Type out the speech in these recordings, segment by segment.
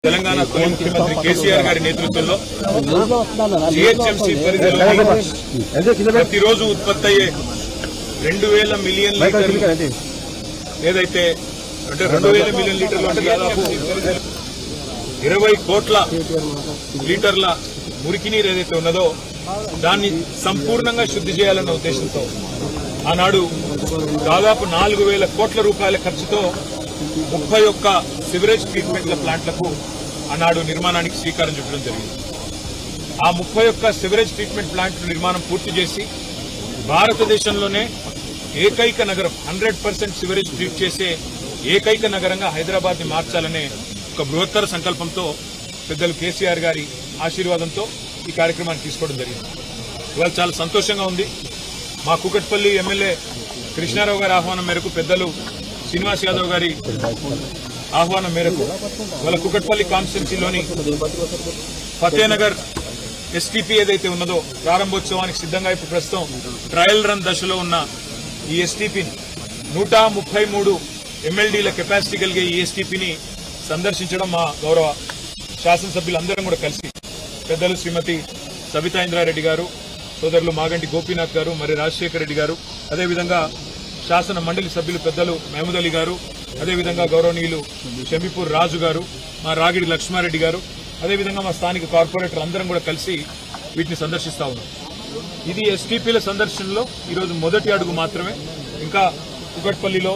తెలంగాణ తొలి ముఖ్యమంత్రి కేసీఆర్ గారి నేతృత్వంలో జీహెచ్ఎంసీ పరిధిలో ప్రతిరోజు ఉత్పత్తి అయ్యే 2000 మిలియన్ లీటర్లు ఏదైతే అంటే 2000 మిలియన్ లీటర్లు అంటే దాదాపు 20 కోట్ల లీటర్ల మురికి నీరు ఏదైతే ఉన్నదో దాన్ని సంపూర్ణంగా శుద్ధి చేయాలన్న ఉద్దేశంతో ఆనాడు దాదాపు 4000 కోట్ల రూపాయల ఖర్చుతో 31 సివరేజ్ ట్రీట్మెంట్ల ప్లాంట్లకు ఆనాడు నిర్మాణానికి శ్రీకారం చుట్టడం జరిగింది. ఆ 31 సివరేజ్ ట్రీట్మెంట్ ప్లాంట్ల నిర్మాణం పూర్తి చేసి భారతదేశంలోనే ఏకైక నగరం 100% సివరేజ్ ట్రీట్ చేసే ఏకైక నగరంగా హైదరాబాద్ ని మార్చాలనే ఒక బృహత్తర సంకల్పంతో పెద్దలు కేసీఆర్ గారి ఆశీర్వాదంతో ఈ కార్యక్రమాన్ని తీసుకోవడం జరిగింది. ఇవాళ చాలా సంతోషంగా ఉంది. మా కూకట్పల్లి ఎమ్మెల్యే కృష్ణారావు గారి ఆహ్వానం మేరకు పెద్దలు శ్రీనివాస్ యాదవ్ గారి ఆహ్వానం మేరకు వాళ్ళ కుకట్పల్లి కాన్స్టిట్యున్సీలోని ఫతేనగర్ ఎస్టీపీ ఏదైతే ఉన్నదో ప్రారంభోత్సవానికి సిద్దంగా ఇప్పుడు ప్రస్తుతం ట్రయల్ రన్ దశలో ఉన్న ఈ ఎస్టీపీని 133 ఎమ్మెల్డీల కెపాసిటీ కలిగే ఈ ఎస్టీపీని సందర్శించడం మా గౌరవ శాసనసభ్యులందరం కూడా కలిసి పెద్దలు శ్రీమతి సబితా ఇంద్రారెడ్డి గారు, సోదరులు మాగంటి గోపీనాథ్ గారు, మరి రాజశేఖర రెడ్డి గారు, అదేవిధంగా శాసన మండలి సభ్యులు పెద్దలు మహమూద్ అలీ గారు, అదేవిధంగా గౌరవనీయులు షమీపూర్ రాజు గారు, మా రాగిడి లక్ష్మారెడ్డి గారు, అదేవిధంగా మా స్థానిక కార్పొరేటర్ అందరం కూడా కలిసి వీటిని సందర్శిస్తా ఉన్నాం. ఇది ఎస్టీపీల సందర్శనలో ఈరోజు మొదటి అడుగు మాత్రమే. ఇంకా కుకట్పల్లిలో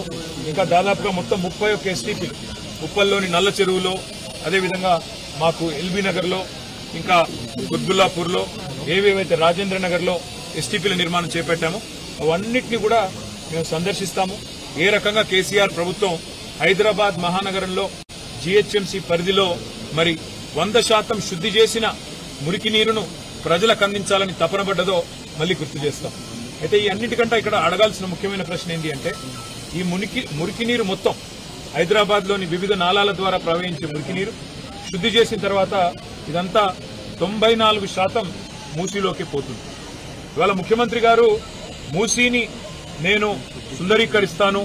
ఇంకా దాదాపుగా మొత్తం 31 ఎస్టీపీలు ఉప్పల్లోని నల్ల చెరువులో, అదేవిధంగా మాకు ఎల్బీ నగర్లో, ఇంకా గుద్బుల్లాపూర్లో, ఏవేవైతే రాజేంద్ర నగర్లో ఎస్టీపీల నిర్మాణం చేపట్టామో అవన్నిటినీ కూడా మేము సందర్శిస్తాము. ఏ రకంగా కేసీఆర్ ప్రభుత్వం హైదరాబాద్ మహానగరంలో జీహెచ్ఎంసీ పరిధిలో మరి 100% శుద్ధి చేసిన మురికి నీరును ప్రజలకు అందించాలని తపనబడ్డదో మళ్లీ గుర్తు చేస్తాం. అయితే ఈ అన్నిటికంటే ఇక్కడ అడగాల్సిన ముఖ్యమైన ప్రశ్న ఏంటి అంటే ఈ మురికి నీరు మొత్తం హైదరాబాద్ లోని వివిధ నాలాల ద్వారా ప్రవహించే మురికి నీరు శుద్ధి చేసిన తర్వాత ఇదంతా 94% మూసీలోకి పోతుంది. ఇవాళ ముఖ్యమంత్రి గారు మూసీని నేను సుందరీకరిస్తాను,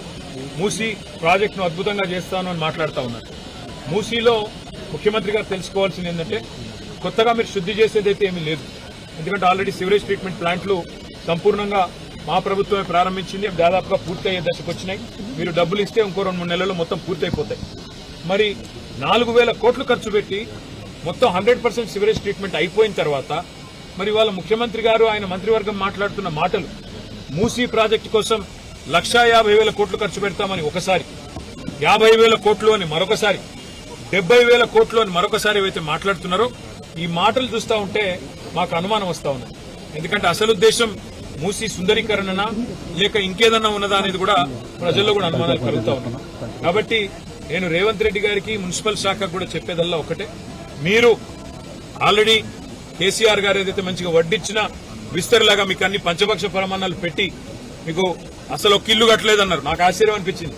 మూసీ ప్రాజెక్టును అద్భుతంగా చేస్తాను అని మాట్లాడుతూ ఉన్నారు. మూసీలో ముఖ్యమంత్రి గారు తెలుసుకోవాల్సింది ఏంటంటే కొత్తగా మీరు శుద్ధి చేసేదైతే ఏమీ లేదు. ఎందుకంటే ఆల్రెడీ సివరేజ్ ట్రీట్మెంట్ ప్లాంట్లు సంపూర్ణంగా మా ప్రభుత్వమే ప్రారంభించింది. దాదాపుగా పూర్తయ్యే దశకు వచ్చినాయి. మీరు డబ్బులు ఇస్తే ఇంకో 2-3 నెలల్లో మొత్తం పూర్తయిపోతాయి. మరి 4000 కోట్లు ఖర్చు పెట్టి మొత్తం 100% సివరేజ్ ట్రీట్మెంట్ అయిపోయిన తర్వాత మరి వాళ్ళ ముఖ్యమంత్రి గారు ఆయన మంత్రివర్గం మాట్లాడుతున్న మాటలు మూసీ ప్రాజెక్టు కోసం 1,50,000 కోట్లు ఖర్చు పెడతామని ఒకసారి, 50,000 కోట్లు అని మరొకసారి, 70,000 కోట్లు అని మరొకసారి ఏవైతే మాట్లాడుతున్నారో ఈ మాటలు చూస్తా ఉంటే మాకు అనుమానం వస్తా ఉంది. ఎందుకంటే అసలు ఉద్దేశం మూసీ సుందరీకరణనా లేక ఇంకేదన్నా ఉన్నదా అనేది కూడా ప్రజల్లో కూడా అనుమానాలు కలుగుతా ఉన్నాయి. కాబట్టి నేను రేవంత్ రెడ్డి గారికి మున్సిపల్ శాఖకు కూడా చెప్పేదల్లా ఒకటే, మీరు ఆల్రెడీ కేసీఆర్ గారు ఏదైతే మంచిగా వడ్డిచ్చినా విస్తరలాగా మీకు అన్ని పంచపక్ష ప్రమాణాలు పెట్టి మీకు అసలు ఒక ఇల్లు కట్టలేదన్నారు. నాకు ఆశ్చర్యం అనిపించింది.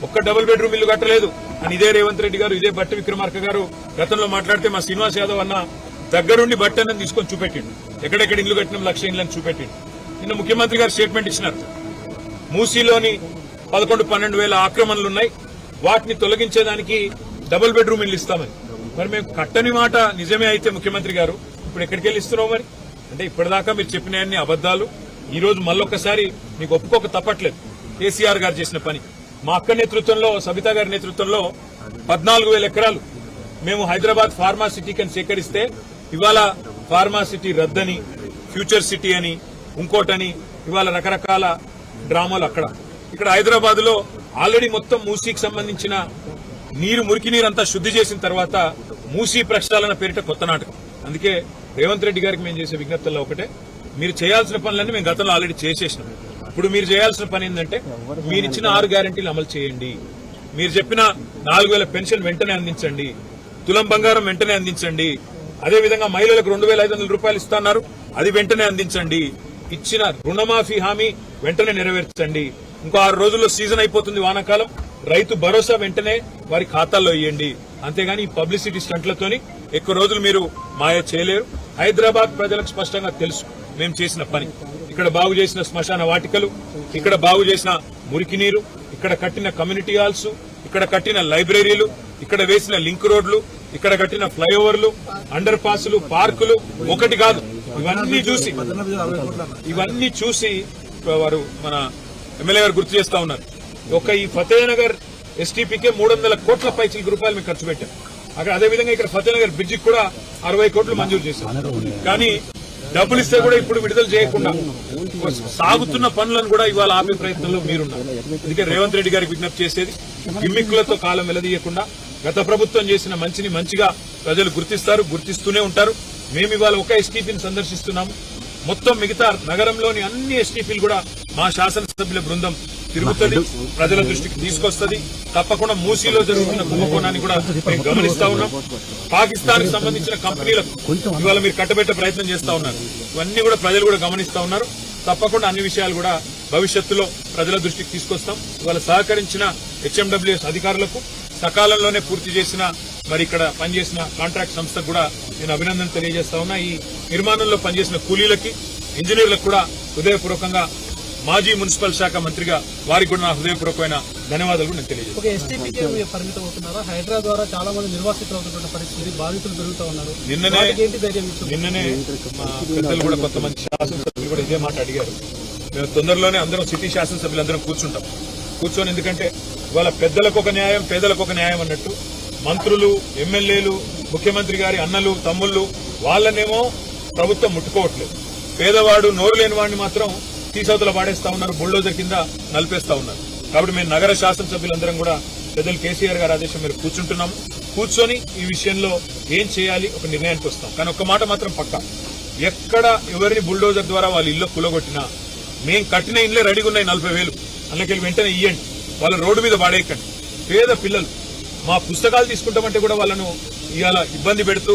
ఒక్క డబుల్ బెడ్రూమ్ ఇల్లు కట్టలేదు అని ఇదే రేవంత్ రెడ్డి గారు, ఇదే బట్టి విక్రమార్క గారు గతంలో మాట్లాడితే మా శ్రీనివాస్ యాదవ్ అన్న దగ్గరుండి బట్టి అన్నది తీసుకొని చూపెట్టిండు. ఎక్కడెక్కడ ఇల్లు కట్టిన 1,00,000 ఇల్లు అని చూపెట్టిండు. నిన్న ముఖ్యమంత్రి గారు స్టేట్మెంట్ ఇచ్చినారు. మూసీలోని 11-12 ఆక్రమణలున్నాయి, వాటిని తొలగించేదానికి డబుల్ బెడ్రూమ్ ఇల్లు ఇస్తామని. మరి మేము కట్టని మాట నిజమే అయితే ముఖ్యమంత్రి గారు ఇప్పుడు ఎక్కడికి వెళ్ళి ఇస్తున్నావు? మరి అంటే ఇప్పటిదాకా మీరు చెప్పిన అన్ని అబద్దాలు. ఈ రోజు మళ్ళొక్కసారి మీకు ఒప్పుకోక తప్పట్లేదు. కేసీఆర్ గారు చేసిన పని మా అక్క నేతృత్వంలో, సబితా గారి నేతృత్వంలో 14,000 ఎకరాలు మేము హైదరాబాద్ ఫార్మా సిటీకి అని సేకరిస్తే ఇవాళ ఫార్మా సిటీ రద్దని, ఫ్యూచర్ సిటీ అని, ఇంకోటని ఇవాళ రకరకాల డ్రామాలు అక్కడ. ఇక్కడ హైదరాబాద్ లో ఆల్రెడీ మొత్తం మూసీకి సంబంధించిన మురికి నీరంతా శుద్ధి చేసిన తర్వాత మూసీ ప్రక్షాళన పేరిట కొత్త నాటకం. అందుకే రేవంత్ రెడ్డి గారికి మేము చేసే విజ్ఞప్తుల్లో ఒకటే, మీరు చేయాల్సిన పనులన్నీ మేము గతంలో ఆల్రెడీ చేసేసినాం. ఇప్పుడు మీరు చేయాల్సిన పని ఏంటంటే మీరు ఇచ్చిన 6 గ్యారెంటీలు అమలు చేయండి. మీరు చెప్పిన 4,000 పెన్షన్ వెంటనే అందించండి, తులం బంగారం వెంటనే అందించండి, అదేవిధంగా మహిళలకు 2,500 రూపాయలు ఇస్తున్నారు, అది వెంటనే అందించండి, ఇచ్చిన రుణమాఫీ హామీ వెంటనే నెరవేర్చండి. ఇంకో 6 రోజుల్లో సీజన్ అయిపోతుంది వానాకాలం, రైతు భరోసా వెంటనే వారి ఖాతాల్లో ఇవ్వండి. అంతేగాని ఈ పబ్లిసిటీ స్టంట్లతోని ఎక్కువ రోజులు మీరు మాయ చేయలేరు. హైదరాబాద్ ప్రజలకు స్పష్టంగా తెలుసు మేము చేసిన పని. ఇక్కడ బాగు చేసిన శ్మశాన వాటికలు, ఇక్కడ బాగు చేసిన మురికి నీరు, ఇక్కడ కట్టిన కమ్యూనిటీ హాల్స్, ఇక్కడ కట్టిన లైబ్రరీలు, ఇక్కడ వేసిన లింక్ రోడ్లు, ఇక్కడ కట్టిన ఫ్లైఓవర్లు, అండర్ పాస్లు, పార్కులు ఒకటి కాదు. ఇవన్నీ చూసి వారు మన ఎమ్మెల్యే గారు గుర్తు చేస్తా ఉన్నారు. ఒక ఈ ఫతేనగర్ ఎస్టీపీకే 300 కోట్ల పైసలు రూపాయలు మీకు ఖర్చు పెట్టాం. అక్కడ అదేవిధంగా ఇక్కడ ఫతేనగర్ బ్రిడ్జికి కూడా 60 కోట్లు మంజూరు చేశారు. కానీ డబ్బులు ఇస్తే కూడా ఇప్పుడు విడుదల చేయకుండా సాగుతున్న పనులను కూడా ఇవాళ ఆపే ప్రయత్నంలో మీరున్నారు. అందుకే రేవంత్ రెడ్డి గారికి విజ్ఞప్తి చేసేది, గిమ్మిక్కులతో కాలం వెలదీయకుండా గత ప్రభుత్వం చేసిన మంచిని మంచిగా ప్రజలు గుర్తిస్తారు, గుర్తిస్తూనే ఉంటారు. మేము ఇవాళ ఒక ఎస్టీపీని సందర్శిస్తున్నాము. మొత్తం మిగతా నగరంలోని అన్ని ఎస్టీపీలు కూడా మా శాసనసభ్యుల బృందం తిరుగుతుంది, ప్రజల దృష్టికి తీసుకొస్తుంది. తప్పకుండా మూసీలో జరుగుతున్న కుంభకోణాన్ని కూడా మేము గమనిస్తా ఉన్నాం. పాకిస్తాన్ కి సంబంధించిన కంపెనీలకు ఇవాళ మీరు కట్టబెట్టే ప్రయత్నం చేస్తా ఉన్నారు. ఇవన్నీ కూడా ప్రజలు కూడా గమనిస్తా ఉన్నారు. తప్పకుండా అన్ని విషయాలు కూడా భవిష్యత్తులో ప్రజల దృష్టికి తీసుకొస్తాం. ఇవాళ సహకరించిన హెచ్ఎండబ్ల్యూఎస్ అధికారులకు, సకాలంలోనే పూర్తి చేసిన మరి ఇక్కడ పనిచేసిన కాంట్రాక్ట్ సంస్థకు కూడా నేను అభినందన తెలియజేస్తా ఉన్నా. ఈ నిర్మాణంలో పనిచేసిన కూలీలకి, ఇంజనీర్లకు కూడా హృదయపూర్వకంగా మాజీ మున్సిపల్ శాఖ మంత్రిగా వారికి కూడా నా హృదయపూర్వకమైన ధన్యవాదాలు నేను తెలియజేస్తాను. పరిమితం అవుతున్నారా? హైదరాబాద్ ద్వారా చాలా మంది నిర్వాసితులు అవుతున్న పరిస్థితి, బాధితులు పెరుగుతూ ఉన్నారు. నిన్ననే మా పెద్దలు కూడా కొంతమంది శాసనసభ్యులు కూడా ఇదే మాట అడిగారు. మేము తొందరలోనే అందరం సిటీ శాసనసభ్యులందరం కూర్చొని ఎందుకంటే ఇవాళ పెద్దలకు ఒక న్యాయం, పేదలకు ఒక న్యాయం అన్నట్టు మంత్రులు, ఎమ్మెల్యేలు, ముఖ్యమంత్రి గారి అన్నలు, తమ్ముళ్లు వాళ్ళనేమో ప్రభుత్వం ముట్టుకోవట్లేదు. పేదవాడు, నోరు లేని వాడిని మాత్రం తీసవతల పాడేస్తా ఉన్నారు, బుల్డోజర్ కింద నలిపేస్తా ఉన్నారు. కాబట్టి మేము నగర శాసనసభ్యులందరం కూడా పెద్దలు కేసీఆర్ గారి ఆదేశం మీరు కూర్చొని ఈ విషయంలో ఏం చేయాలి ఒక నిర్ణయానికి వస్తాం. కానీ ఒక్క మాట మాత్రం పక్కా, ఎక్కడ ఎవరిని బుల్డోజర్ ద్వారా వాళ్ళ ఇల్లు కూలగొట్టినా మేము కట్టిన ఇళ్లే రెడీగా ఉన్నాయి 40,000 అందులోకి వెంటనే ఇయ్యండి, వాళ్ళ రోడ్డు మీద పాడేయకండి. పేద పిల్లలు మా పుస్తకాలు తీసుకుంటామంటే కూడా వాళ్ళను ఇవాళ ఇబ్బంది పెడుతూ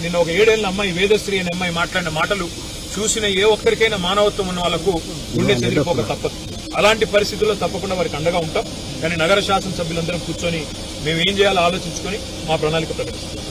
నిన్న ఒక 7 ఏళ్ల అమ్మాయి, వేదశ్రీ అనే అమ్మాయి మాట్లాడిన మాటలు చూసిన ఏ ఒక్కరికైనా మానవత్వం ఉన్న వాళ్లకు గుండె చెదిరిపోక తప్పదు. అలాంటి పరిస్థితుల్లో తప్పకుండా వారికి అండగా ఉంటాం. కానీ నగర శాసనసభ్యులందరం కూర్చొని మేము ఏం చేయాలో ఆలోచించుకొని మా ప్రణాళిక ప్రకటిస్తాం.